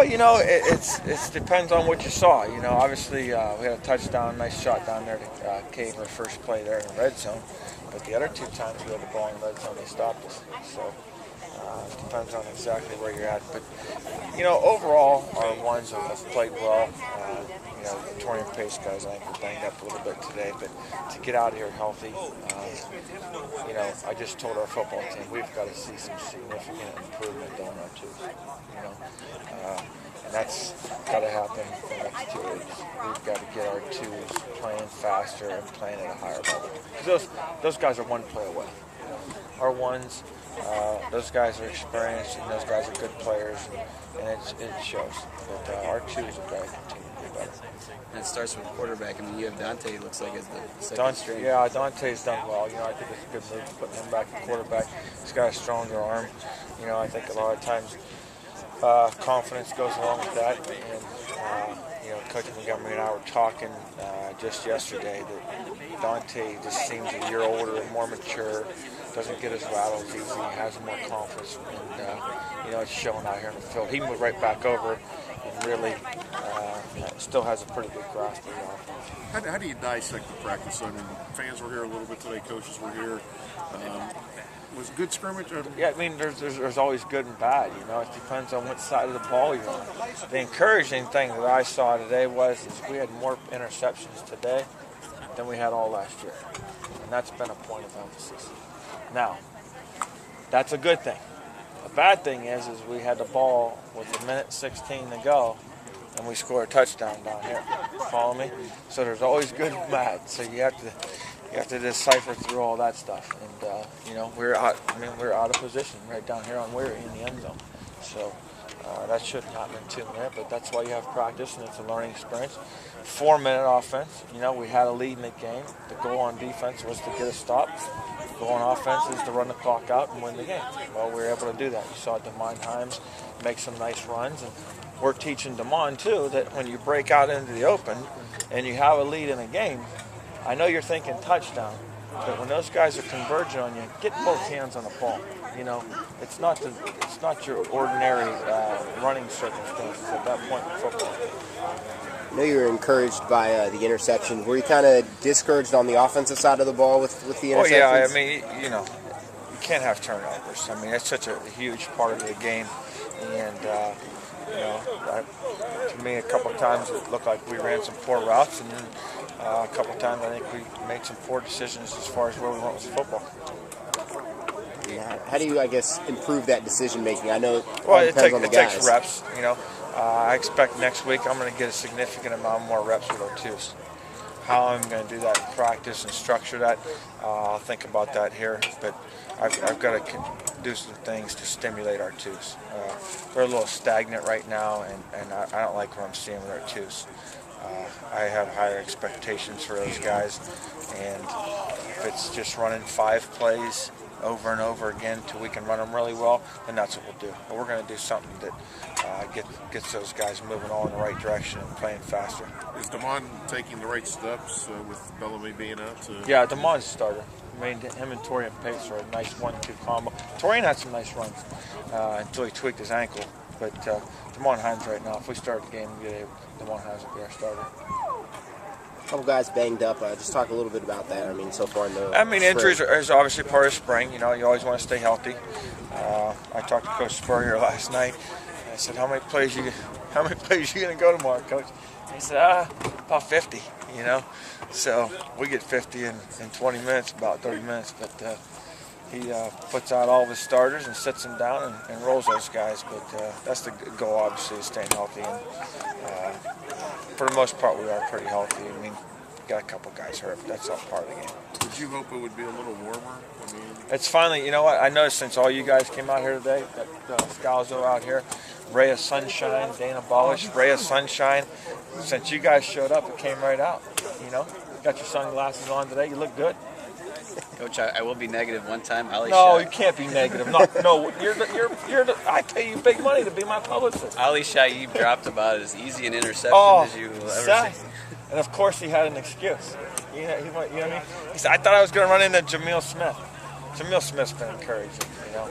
Well, you know, it depends on what you saw. You know, obviously we had a touchdown, nice shot down there to cave our first play there in the red zone. But the other two times we had the ball in the red zone, they stopped us. So it depends on exactly where you're at. But, you know, overall, our ones have played well. You know, the Torian Pace guys, I think, were banged up a little bit today. But to get out of here healthy, you know, I just told our football team we've got to see some significant improvement on our twos. You know, and that's got to happen in the next 2 weeks. We've got to get our twos playing faster and playing at a higher level. Because those guys are one play away. Our ones, those guys are experienced and those guys are good players, and it shows. But our twos have got to continue to be better. And it starts with quarterback. I mean, you have Dante, looks like, as the second string. Yeah, Dante's done well. You know, I think it's a good move putting him back at quarterback. He's got a stronger arm. You know, I think a lot of times confidence goes along with that. And, you know, Coach Montgomery and I were talking just yesterday that Dante just seems a year older and more mature, doesn't get as rattled easy, has more confidence, and, you know, it's showing out here in the field. He moved right back over and really still has a pretty good grasp of the offense. How do you dissect the practice? I mean, fans were here a little bit today, coaches were here. Was it good scrimmage? Yeah, I mean, there's always good and bad. You know, it depends on which side of the ball you're on. The encouraging thing that I saw today is we had more interceptions today than we had all last year, and that's been a point of emphasis. Now, that's a good thing. The bad thing is we had the ball with a minute 16 to go, and we scored a touchdown down here. Follow me? So there's always good and bad. So you have to decipher through all that stuff. And you know, we're out of position right down here on we're in the end zone. So that shouldn't happen in 2 minutes, but that's why you have practice, and it's a learning experience. 4-minute offense. You know, we had a lead in the game. The goal on defense was to get a stop. The goal on offense is to run the clock out and win the game. Well, we were able to do that. You saw DeMond Himes make some nice runs, and we're teaching DeMond too that when you break out into the open and you have a lead in a game, I know you're thinking touchdown, but when those guys are converging on you, get both hands on the ball. You know, it's not your ordinary running circumstances at that point in football. I know you were encouraged by the interception. Were you kind of discouraged on the offensive side of the ball with the interceptions? Oh yeah, I mean, you know, you can't have turnovers. I mean, that's such a huge part of the game, and you know, to me, a couple of times it looked like we ran some poor routes, and then a couple of times I think we made some poor decisions as far as where we went with football. How do you, I guess, improve that decision making? I know it takes reps. You know, I expect next week I'm going to get a significant amount more reps with our twos. How I'm going to do that in practice and structure that, I'll think about that here. But I've got to do some things to stimulate our twos. They're a little stagnant right now, and I don't like what I'm seeing with our twos. I have higher expectations for those guys, and if it's just running 5 plays over and over again till we can run them really well, then that's what we'll do. But we're going to do something that gets those guys moving all in the right direction and playing faster. Is DeMond taking the right steps with Bellamy being out? Yeah, DeMond's starter. I mean, him and Torian Pace are a nice 1-2 combo. Torian had some nice runs until he tweaked his ankle. But DeMond Himes right now, if we start the game, DeMond Himes will be our starter. A couple guys banged up. Just talk a little bit about that. I mean, so far in the injuries is obviously part of spring. You know, you always want to stay healthy. I talked to Coach Spurrier last night. I said, how many plays you going to go tomorrow, Coach? He said, about 50, you know. So we get 50 in 20 minutes, about 30 minutes. But he puts out all of his starters and sits them down and rolls those guys. But that's the goal, obviously, is staying healthy. And for the most part, we are pretty healthy. I mean, got a couple guys hurt, but that's all part of the game. Did you hope it would be a little warmer? I mean, it's finally, you know what, I noticed since all you guys came out here today, that Scalzo out here, Ray of Sunshine, Dana Bolish, Ray of Sunshine, since you guys showed up, it came right out, you know. Got your sunglasses on today, you look good. Coach, I will be negative one time. Ali no, Shah. You can't be negative. No, I pay you big money to be my publicist. Ali Shaib dropped about as easy an interception as you will ever see. And of course he had an excuse. You know what I mean? He said, I thought I was going to run into Jamil Smith. Jamil Smith's been encouraging, you know,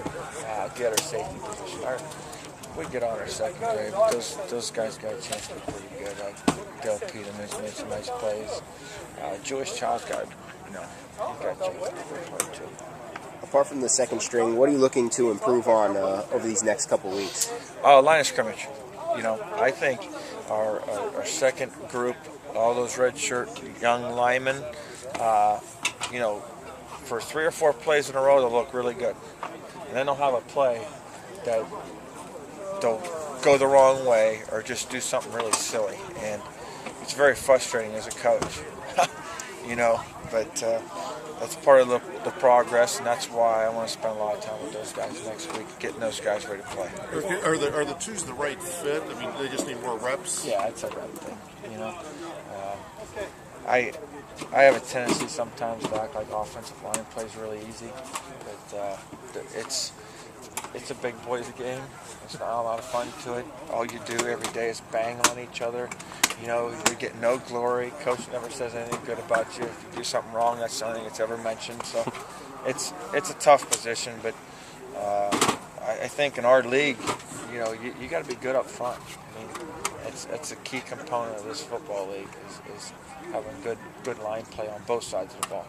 get our safety position. we get on our secondary, but those guys got a chance to be pretty good. Like Dale Peterman's made some nice plays. Jewish Child's got, he's got a chance to be pretty hard too. Apart from the second string, what are you looking to improve on over these next couple weeks? Line of scrimmage. I think our second group, all those redshirt young linemen, for 3 or 4 plays in a row, they'll look really good. And then they'll have a play that they'll go the wrong way or just do something really silly. And it's very frustrating as a coach, but that's part of the progress, and that's why I want to spend a lot of time with those guys next week, getting those guys ready to play. Are the twos the right fit? I mean, they just need more reps? Yeah, it's a rep thing, I have a tendency sometimes to act like offensive line plays really easy, but it's a big boys game. It's not a lot of fun to it. All you do every day is bang on each other. You get no glory. Coach never says anything good about you. If you do something wrong, that's the only thing that's ever mentioned. So it's a tough position, but I think in our league, you got to be good up front. I mean, it's a key component of this football league is having good line play on both sides of the ball.